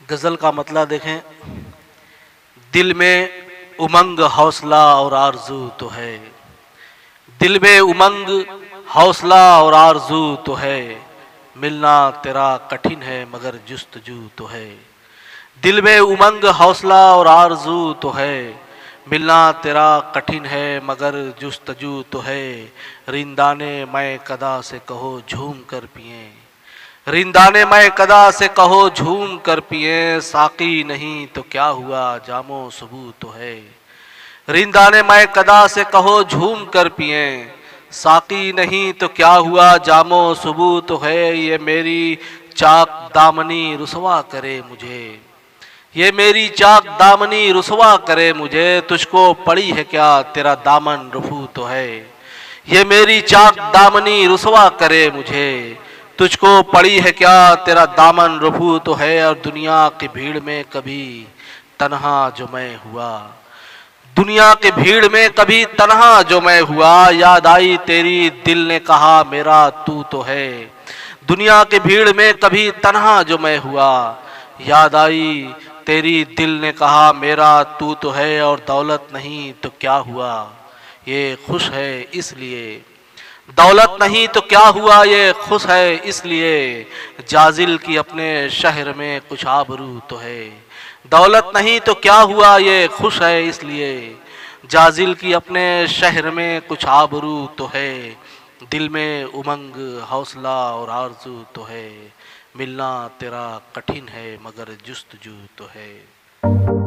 गज़ल का मतलब देखें, दिल में उमंग हौसला और आरजू तो है, दिल में उमंग हौसला और आरजू तो है, मिलना तेरा कठिन है मगर जुस्तजू तो है। दिल में उमंग हौसला और आरजू तो है, मिलना तेरा कठिन है मगर जुस्तजू तो है। रिंदाने मैं कदा से कहो झूम कर पिए, रिंदाने मैं कदा से कहो झूम कर पिए, साकी नहीं तो क्या हुआ जामो सबूत तो है। रिंदाने मैं कदा से कहो झूम कर पिए, साकी नहीं तो क्या हुआ जामो सबूत तो है। ये मेरी चाक दामनी रुसवा करे मुझे, ये मेरी चाक दामनी रुसवा करे मुझे, तुझको पड़ी है क्या तेरा दामन रफू तो है। ये मेरी चाक दामनी रुसवा करे मुझे, तुझको पड़ी है क्या तेरा दामन रफू तो है। और दुनिया की भीड़ में कभी तन्हा जो मैं हुआ, दुनिया की भीड़ में कभी तन्हा जो मैं हुआ, याद आई तेरी दिल ने कहा मेरा तू तो है। दुनिया की भीड़ में कभी तन्हा जो मैं हुआ, याद आई तेरी दिल ने कहा मेरा तू तो है। और दौलत नहीं तो क्या हुआ ये खुश है इसलिए, दौलत नहीं तो क्या हुआ ये खुश है इसलिए, जाजिल की अपने शहर में कुछ आबरू तो है। दौलत नहीं तो क्या हुआ ये खुश है इसलिए, जाजिल की अपने शहर में कुछ आबरू तो है। दिल में उमंग हौसला और आरजू तो है, मिलना तेरा कठिन है मगर जुस्तजू तो है।